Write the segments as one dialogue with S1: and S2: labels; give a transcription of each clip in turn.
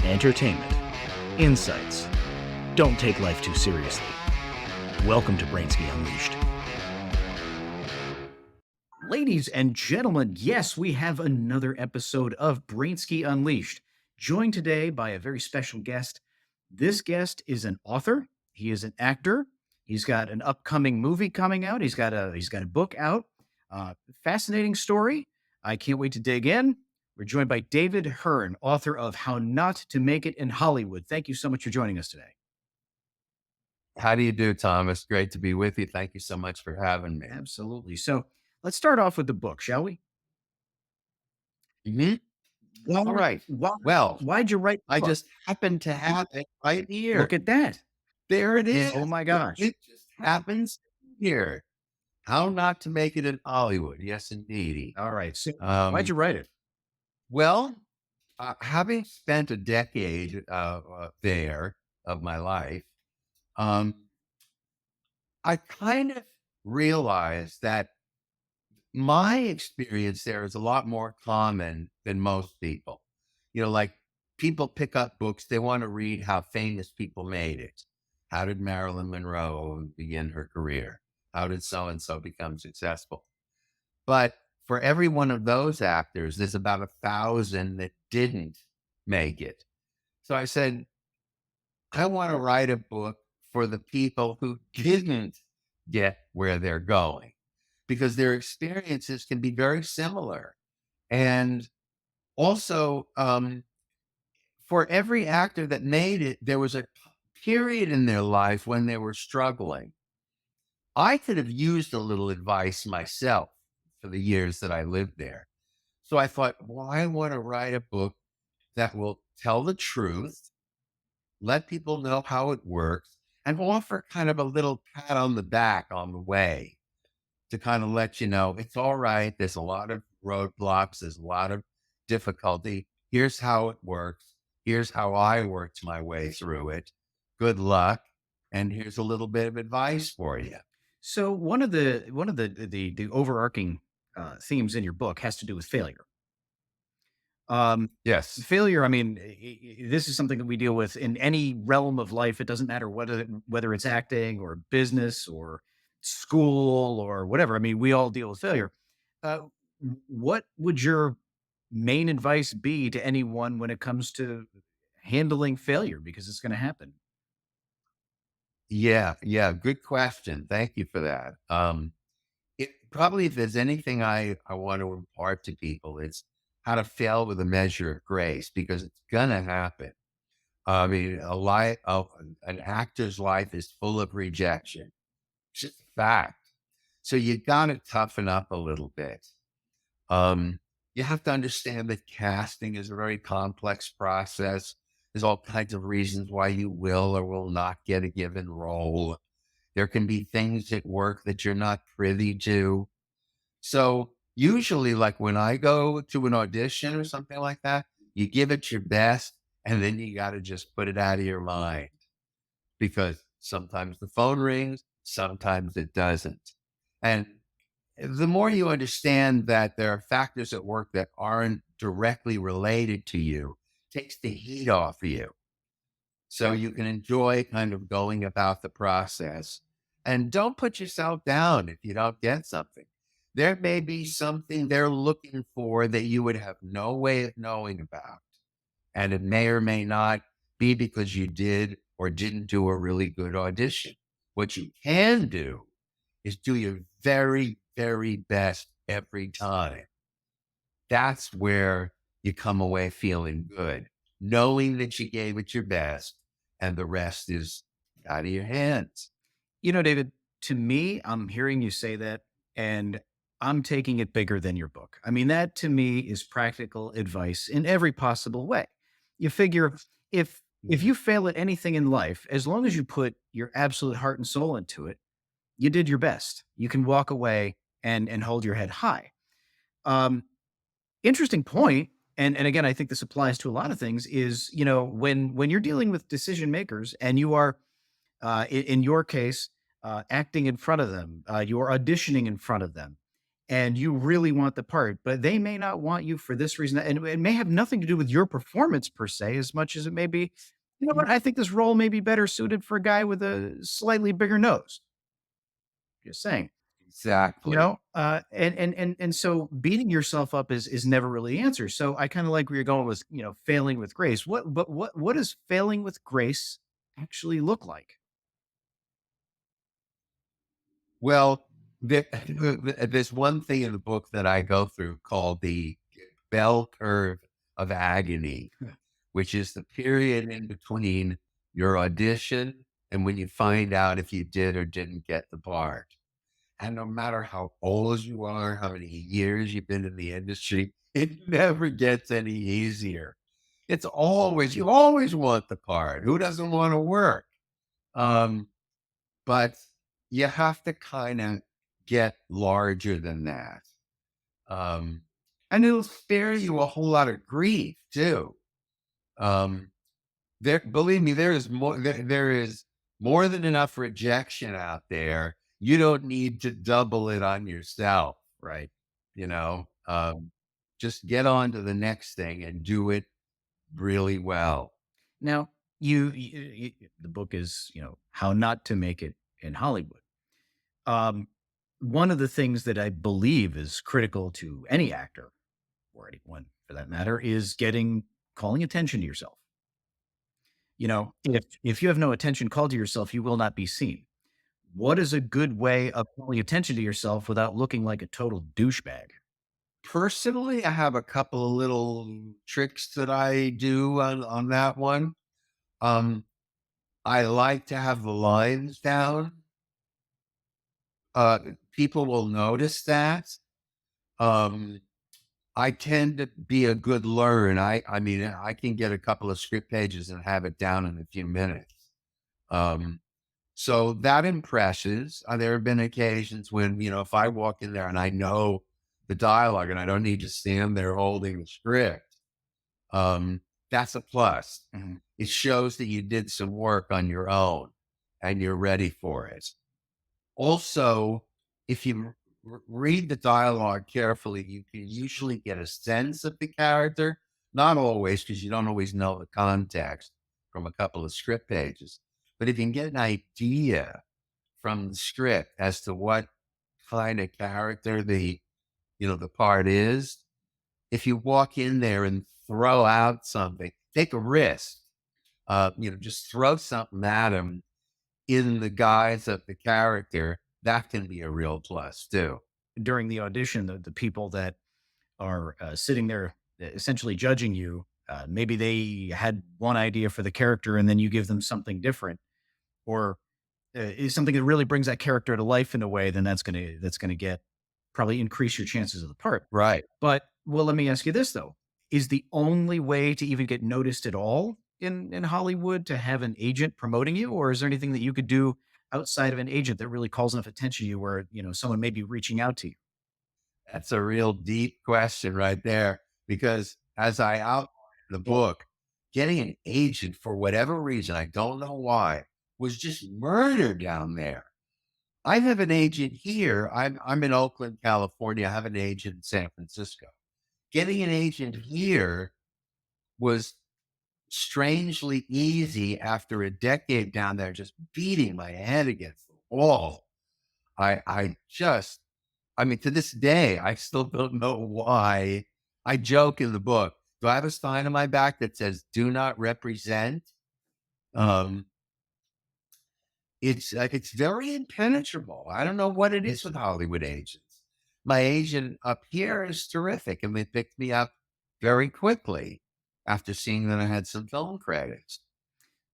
S1: entertainment, insights. Don't take life too seriously. Welcome to Brainsky Unleashed. Ladies and gentlemen, yes, we have another episode of Brainsky Unleashed, joined today by a very special guest. This guest is an author, he is an actor, he's got an upcoming movie coming out, he's got a book out. Fascinating story. I can't wait to dig in. We're joined by David Hern, author of How Not to Make It in Hollywood. Thank you so much for joining us today.
S2: How do you do, Thomas? Great to be with you. Thank you so much for having me.
S1: Absolutely. So let's start off with the book, shall we?
S2: Mhm. All right. Well,
S1: Why'd you write the
S2: I
S1: book?
S2: just happen to have it right here.
S1: Look at that.
S2: There it is.
S1: Oh my gosh.
S2: It just happens here. How Not to Make It in Hollywood. Yes, indeed.
S1: All right. So why'd you write it?
S2: Well, having spent a decade there of my life, um, I kind of realized that my experience there is a lot more common than most people. Like people pick up books, they want to read how famous people made it. How did Marilyn Monroe begin her career? How did so and so become successful? But for every one of those actors, there's about 1,000 that didn't make it. So I said, I want to write a book for the people who didn't get where they're going, because their experiences can be very similar. And also, for every actor that made it, there was a period in their life when they were struggling. I could have used a little advice myself for the years that I lived there. So I thought, well, I want to write a book that will tell the truth, let people know how it works, and offer kind of a little pat on the back on the way to kind of let you know it's all right. There's a lot of roadblocks. There's a lot of difficulty. Here's how it works. Here's how I worked my way through it. Good luck. And here's a little bit of advice for you.
S1: So one of the overarching themes in your book has to do with failure.
S2: Yes.
S1: Failure. I mean, this is something that we deal with in any realm of life. It doesn't matter whether it's acting or business or school or whatever. I mean, we all deal with failure. Uh, what would your main advice be to anyone when it comes to handling failure? Because it's going to happen.
S2: Yeah. Good question. Thank you for that. Probably if there's anything I want to impart to people, it's how to fail with a measure of grace, because it's gonna happen. I mean, an actor's life is full of rejection. It's just a fact. So you gotta toughen up a little bit. You have to understand that casting is a very complex process. There's all kinds of reasons why you will or will not get a given role. There can be things at work that you're not privy to. So usually, like when I go to an audition or something like that, you give it your best, and then you got to just put it out of your mind, because sometimes the phone rings, sometimes it doesn't. And the more you understand that there are factors at work that aren't directly related to you, takes the heat off of you. So you can enjoy kind of going about the process, and don't put yourself down if you don't get something. There may be something they're looking for that you would have no way of knowing about. And it may or may not be because you did or didn't do a really good audition. What you can do is do your very, very best every time. That's where you come away feeling good, knowing that you gave it your best, and the rest is out of your hands.
S1: You know, David, to me, I'm hearing you say that, and I'm taking it bigger than your book. I mean, that to me is practical advice in every possible way. You figure if you fail at anything in life, as long as you put your absolute heart and soul into it, you did your best. You can walk away and hold your head high. Um, Interesting point. And again, I think this applies to a lot of things. Is when you're dealing with decision makers and you are in your case, acting in front of them, you're auditioning in front of them, and you really want the part, but they may not want you for this reason. And it may have nothing to do with your performance per se, as much as it may be, you know what, I think this role may be better suited for a guy with a slightly bigger nose. Just saying. You
S2: Exactly.
S1: know, and so beating yourself up is never really the answer. So I kind of like where you're going with, you know, failing with grace. What does failing with grace actually look like?
S2: Well, there, there's one thing in the book that I go through called the bell curve of agony, which is the period in between your audition and when you find out if you did or didn't get the part. And no matter how old you are, how many years you've been in the industry, it never gets any easier. It's always, you always want the part. Who doesn't want to work? Um, but you have to kind of get larger than that. Um, and it'll spare you a whole lot of grief too. Um, believe me, there is more than enough rejection out there. You don't need to double it on yourself,
S1: Right.
S2: you know? Just get on to the next thing and do it really well.
S1: Now, the book is, you know, how not to make it in Hollywood. Um, One of the things that I believe is critical to any actor or anyone for that matter is calling attention to yourself. You know, if you have no attention called to yourself, you will not be seen. What is a good way of calling attention to yourself without looking like a total douchebag?
S2: Personally, I have a couple of little tricks that I do on that one. Um, I like to have the lines down. Uh, People will notice that. Um, I tend to be a good learn. I mean, I can get a couple of script pages and have it down in a few minutes. Um, so that impresses. There have been occasions when, you know, if I walk in there and I know the dialogue and I don't need to stand there holding the script, um, that's a plus.
S1: Mhm.
S2: It shows that you did some work on your own and you're ready for it. Also, if you read the dialogue carefully, you can usually get a sense of the character. Not always, because you don't always know the context from a couple of script pages. But if you can get an idea from the script as to what kind of character the part is, if you walk in there and throw out something, take a risk. Just throw something at them in the guise of the character, that can be a real plus too.
S1: During the audition, the people that are sitting there essentially judging you, maybe they had one idea for the character and then you give them something different, or is something that really brings that character to life in a way, then that's gonna get probably increase your chances of the part.
S2: Right.
S1: But well, let me ask you this though: is the only way to even get noticed at all in Hollywood to have an agent promoting you, or is there anything that you could do outside of an agent that really calls enough attention to you, where you know someone may be reaching out to you?
S2: That's a real deep question right there. Because as I outlined in the book, getting an agent for whatever reason, I don't know why, was just murder down there. I have an agent here. I'm in Oakland, California. I have an agent in San Francisco. Getting an agent here was strangely easy after a decade down there, just beating my head against the wall. I mean, to this day, I still don't know why. I joke in the book. Do I have a sign on my back that says "Do not represent"? Um, it's very impenetrable. I don't know what it is with Hollywood agents. My agent up here is terrific, and they picked me up very quickly after seeing that I had some film credits.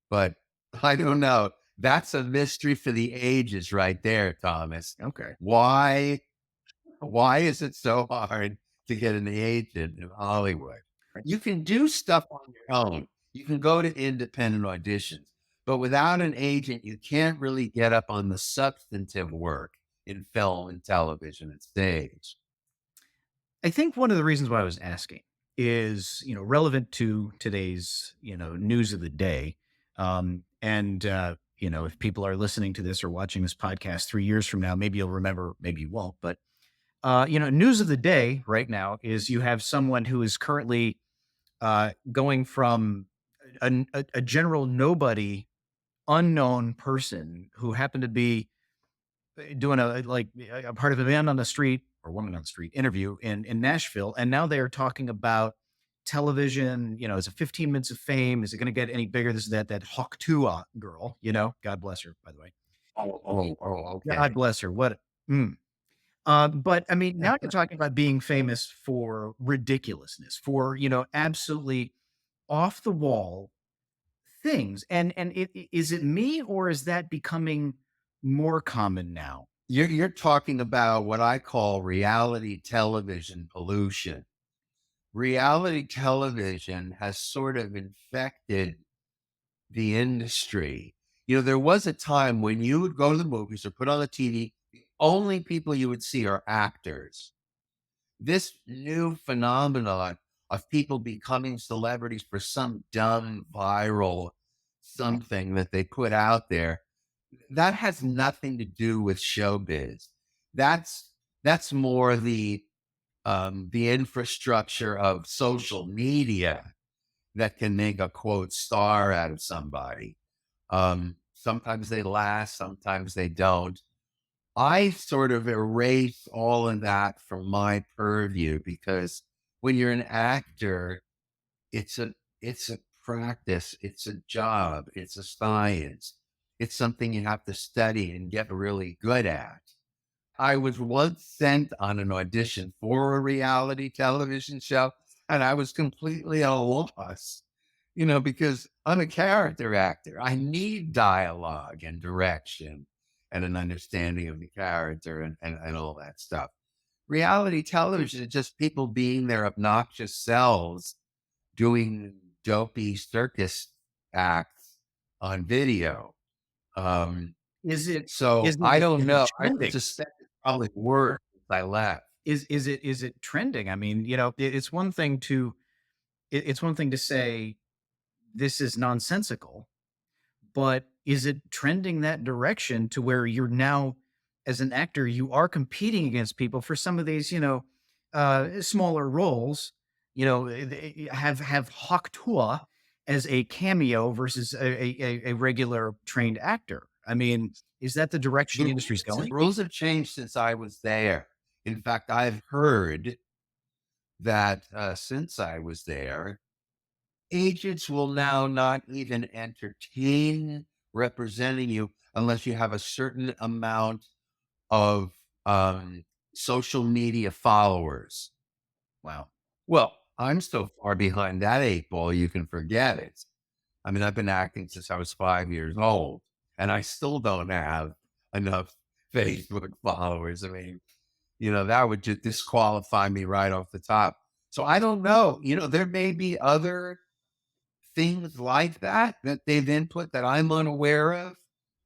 S2: But I don't know. That's a mystery for the ages right there, Thomas.
S1: Okay.
S2: Why is it so hard to get an agent in Hollywood? You can do stuff on your own. You can go to independent auditions, but without an agent, you can't really get up on the substantive work in film and television and stage.
S1: I think one of the reasons why I was asking is, you know, relevant to today's, you know, news of the day. You know, if people are listening to this or watching this podcast 3 years from now, maybe you'll remember, maybe you won't. But News of the day right now is you have someone who is currently going from a general nobody, unknown person who happened to be doing a part of a man on the street or woman on the street interview in Nashville, and now they are talking about television. Is it 15 minutes of fame? Is it going to get any bigger? This is that Hawk Tuah girl. God bless her, by the way. God
S2: Okay.
S1: bless her. What? Mm. But I mean, now you're talking about being famous for ridiculousness, for absolutely off the wall things. Is it me or is that becoming more common now?
S2: You're talking about what I call reality television pollution. Reality television has sort of infected the industry. There was a time when you would go to the movies or put on the TV, the only people you would see are actors. This new phenomenon of people becoming celebrities for some dumb viral something that they put out there, that has nothing to do with showbiz. That's that's more the infrastructure of social media that can make a quote star out of somebody. Sometimes they last, sometimes they don't. I sort of erase all of that from my purview because when you're an actor, it's a practice, it's a job, it's a science. It's something you have to study and get really good at. I was once sent on an audition for a reality television show, and I was completely at a loss, because I'm a character actor. I need dialogue and direction and an understanding of the character and all that stuff. Reality television is just people being their obnoxious selves doing dopey circus acts on video. Um,
S1: Is it
S2: so
S1: is
S2: I
S1: it
S2: don't
S1: is it
S2: know. I
S1: trending?
S2: suspect it's probably worse since I left.
S1: Is it trending? I mean, it's one thing to say this is nonsensical, but is it trending that direction to where you're now, as an actor, you are competing against people for some of these, smaller roles, have Hawk Tuah as a cameo versus a regular trained actor. I mean, is that the direction
S2: The
S1: the
S2: rules
S1: industry's
S2: the
S1: going?
S2: rules have changed since I was there. In fact, I've heard that since I was there, agents will now not even entertain representing you unless you have a certain amount of social media followers.
S1: Wow.
S2: Well, I'm so far behind that eight ball, you can forget it. I mean, I've been acting since I was 5 years old, and I still don't have enough Facebook followers. I mean, that would just disqualify me right off the top. So I don't know. There may be other things like that they've input that I'm unaware of.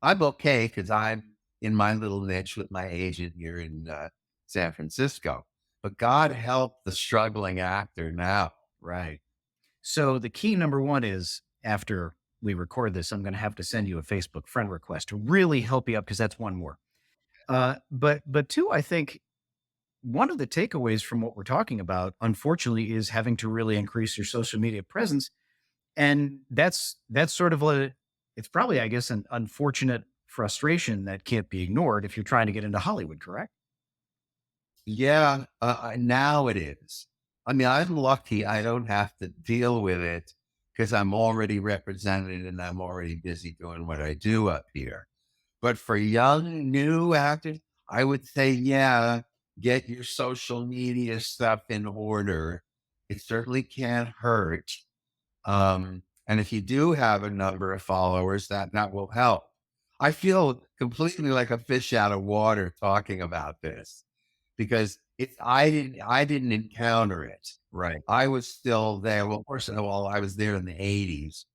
S2: I'm okay because I'm in my little niche with my agent here in San Francisco. But God help the struggling actor now.
S1: Right. So the key number one is after we record this, I'm going to have to send you a Facebook friend request to really help you up because that's one more. But two, I think one of the takeaways from what we're talking about, unfortunately, is having to really increase your social media presence, and that's sort of it's probably, I guess, an unfortunate frustration that can't be ignored if you're trying to get into Hollywood. Correct?
S2: Yeah, now it is. I mean, I'm lucky I don't have to deal with it because I'm already represented and I'm already busy doing what I do up here. But for young, new actors, I would say, yeah, get your social media stuff in order. It certainly can't hurt. And if you do have a number of followers, that will help. I feel completely like a fish out of water talking about this because I didn't encounter it.
S1: Right.
S2: I was still there. Well, first of all, I was there in the 80s.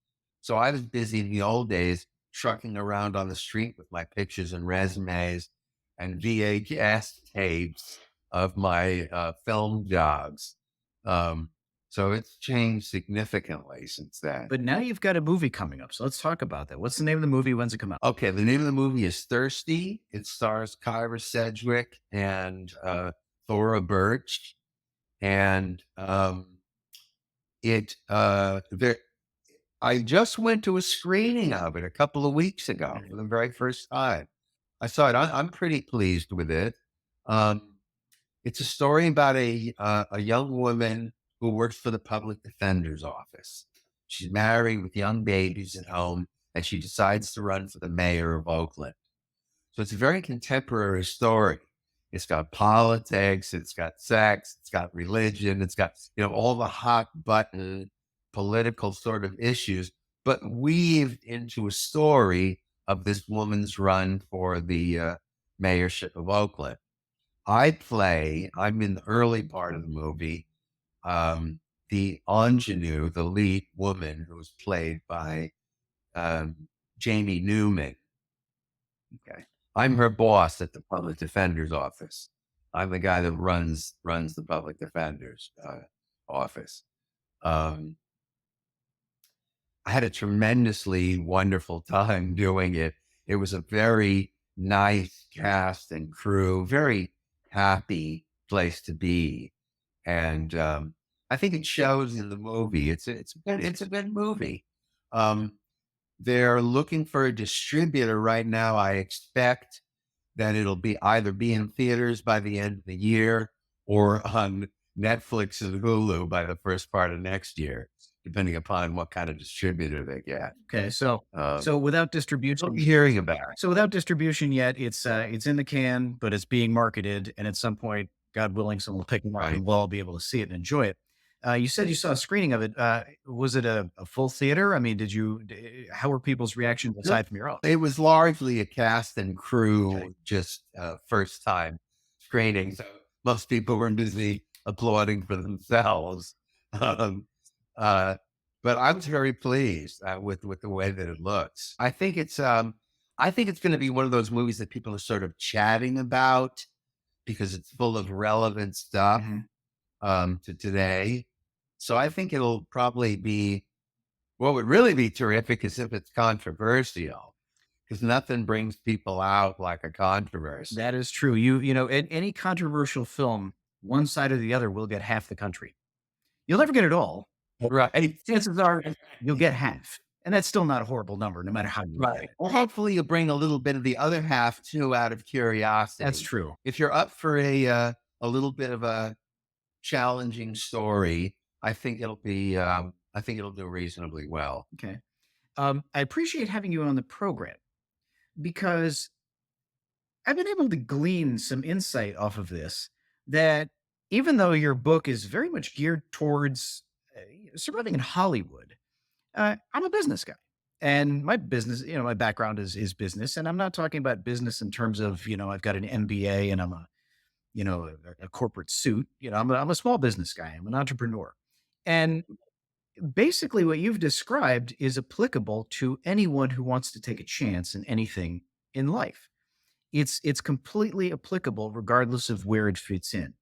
S2: So I was busy in the old days trucking around on the street with my pictures and resumes and VHS tapes of my film jobs. Um, so it's changed significantly since then.
S1: But now you've got a movie coming up, so let's talk about that. What's the name of the movie? When's it come out?
S2: Okay, the name of the movie is Thirsty. It stars Kyra Sedgwick and Thora Birch, and it there. I just went to a screening of it a couple of weeks ago for
S1: Mhm.
S2: the very first time. I saw it. I'm pretty pleased with it. Um, it's a story about a young woman who works for the public defender's office. She's married with young babies at home, and she decides to run for the mayor of Oakland. So it's a very contemporary story. It's got politics, it's got sex, it's got religion, it's got, all the hot button political sort of issues, but weaved into a story of this woman's run for the mayorship of Oakland. I'm in the early part of the movie, the ingenue, the lead woman, who was played by um, Jamie Newman. Okay. I'm her boss at the public defender's office. I'm the guy that runs the public defender's office. Um, I had a tremendously wonderful time doing it. It was a very nice cast and crew, very happy place to be, and I think it shows in the movie. It's a good movie. Um, they're looking for a distributor right now. I expect that it'll be in theaters by the end of the year or on Netflix and Hulu by the first part of next year, depending upon what kind of distributor they get.
S1: Okay, so
S2: Um,
S1: so without
S2: I'll
S1: distribution
S2: be hearing about it.
S1: so without distribution yet, it's in the can, but it's being marketed, and at some point, God willing, someone will pick them up,
S2: Right.
S1: and we'll all be able to see it and enjoy it. You said you saw a screening of it. Was it a full theater? I mean, how were people's reactions
S2: No,
S1: aside from your own?
S2: it was largely a cast and
S1: Okay.
S2: crew, just first time screening. So most people were busy applauding for themselves. Um, uh, but I was very pleased with the way that it looks. I think it's going to be one of those movies that people are sort of chatting about because it's full of relevant stuff
S1: Mhm.
S2: to today. So I think it'll probably be what would really be terrific is if it's controversial, because nothing brings people out like a controversy.
S1: That is true. Any controversial film, one side or the other will get half the country. You'll never get it all.
S2: Right.
S1: Chances are you'll get half, and that's still not a horrible number, no matter how you look at
S2: Right.
S1: it.
S2: Well, hopefully you'll bring a little bit of the other half too out of
S1: That's
S2: curiosity.
S1: true.
S2: If you're up for a little bit of a challenging story, I think it'll do reasonably well.
S1: Okay. I appreciate having you on the program because I've been able to glean some insight off of this that even though your book is very much geared towards surviving in Hollywood, I'm a business guy. And my business, my background is business. And I'm not talking about business in terms of, I've got an MBA and I'm a corporate suit. I'm a small business guy. I'm an entrepreneur. And basically what you've described is applicable to anyone who wants to take a chance in anything in life. It's completely applicable regardless of where it fits in.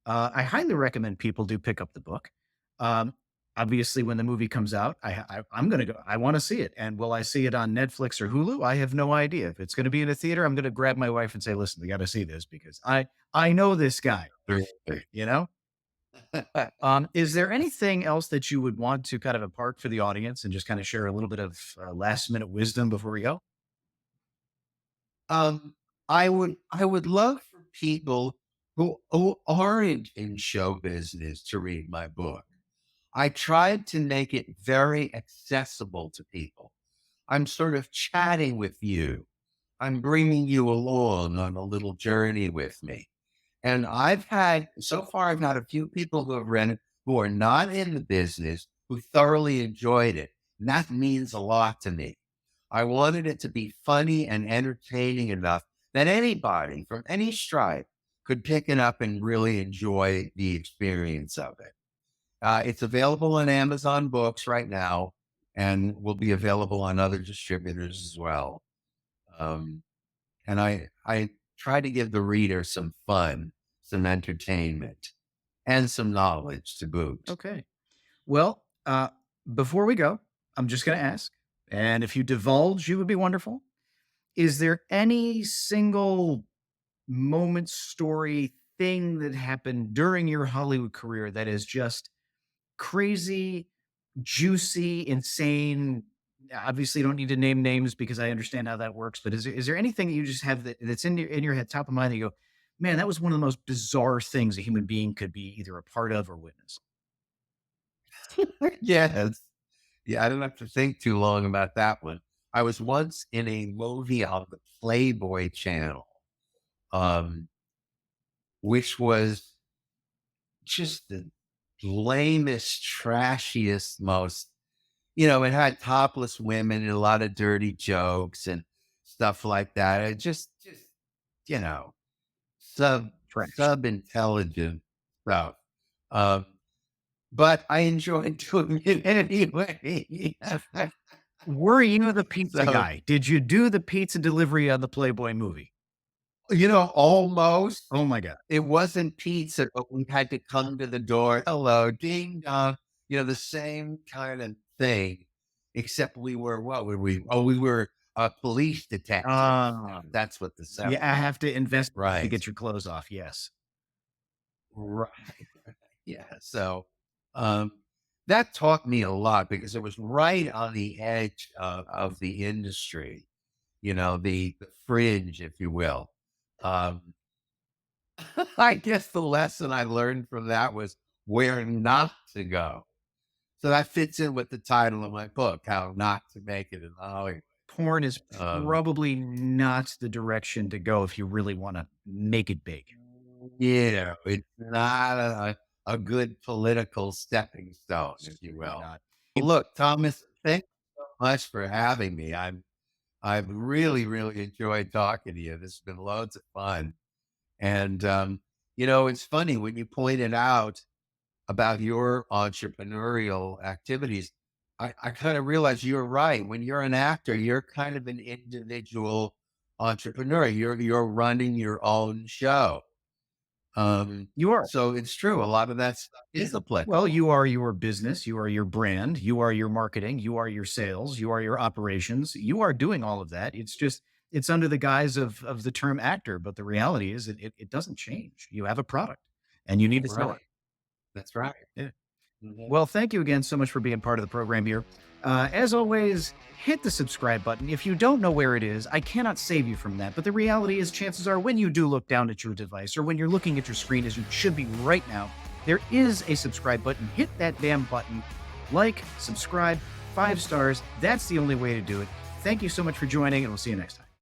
S1: I highly recommend people do pick up the book. Um, Obviously, when the movie comes out, I'm going to go. I want to see it, and will I see it on Netflix or Hulu? I have no idea. If it's going to be in a theater, I'm going to grab my wife and say, "Listen, we got to see this because I know this guy."
S2: Terrific.
S1: You know. Is there anything else that you would want to kind of impart for the audience and just kind of share a little bit of last minute wisdom before we go?
S2: Um, I would love for people who aren't in show business to read my book. I tried to make it very accessible to people. I'm sort of chatting with you. I'm bringing you along on a little journey with me. And so far, I've had a few people who have read it who are not in the business who thoroughly enjoyed it. And that means a lot to me. I wanted it to be funny and entertaining enough that anybody from any stripe could pick it up and really enjoy the experience of it. It's available on Amazon Books right now and will be available on other distributors as well. Um, and I try to give the reader some fun, some entertainment, and some knowledge to boot.
S1: Okay. Well, before we go, I'm just going to ask, and if you divulge, you would be wonderful. Is there any single moment, story, thing that happened during your Hollywood career that is just crazy, juicy, insane? Obviously, you don't need to name names because I understand how that works. But is there anything that you just have that's in your head, top of mind, that you go, man, that was one of the most bizarre things a human being could be either a part of or witness?
S2: Yes. Yeah, I don't have to think too long about that one. I was once in a movie on the Playboy channel, um, which was just the lamest, trashiest, most, it had topless women and a lot of dirty jokes and stuff like that. It just, you know,
S1: Trash.
S2: sub intelligent stuff. Um, but I enjoyed doing it anyway.
S1: Were you the pizza
S2: So,
S1: guy? Did you do the pizza delivery on the Playboy movie?
S2: almost.
S1: Oh my god.
S2: It wasn't pizza, but we had to come to the door. Hello, ding dong. The same kind of thing, except we were, what were we? Oh, we were police detectives.
S1: Ah,
S2: That's what the set
S1: yeah, I
S2: was.
S1: have to invest to
S2: Right.
S1: get your clothes off. Yes.
S2: Right. Yeah. So um, that taught me a lot because it was right on the edge of the industry, the fringe, if you will. Um, I guess the lesson I learned from that was where not to go. So that fits in with the title of my book, How Not to Make It in Hollywood.
S1: Porn is
S2: Um,
S1: probably not the direction to go if you really want to make it big.
S2: it's not a good political stepping stone, if you
S1: Certainly
S2: will.
S1: not.
S2: Well, look, Thomas, thank you so much for having me. I've really, really enjoyed talking to you. This has been loads of fun. And it's funny when you pointed out about your entrepreneurial activities, I kind of realized you're right. When you're an actor, you're kind of an individual entrepreneur. You're running your own show.
S1: You are.
S2: So it's true. A lot of that stuff is
S1: Well,
S2: applicable.
S1: you are your business, you are your brand, you are your marketing, you are your sales, you are your operations. You are doing all of that. It's just it's under the guise of the term actor, but the reality is it doesn't change. You have a product and you need to sell it.
S2: Right. That's right.
S1: Yeah.
S2: Mhm.
S1: Well, thank you again so much for being part of the program here. As always, hit the subscribe button. If you don't know where it is, I cannot save you from that. But the reality is, chances are, when you do look down at your device or when you're looking at your screen, as you should be right now, there is a subscribe button. Hit that damn button. Like, subscribe, 5 stars. That's the only way to do it. Thank you so much for joining, and we'll see you next time.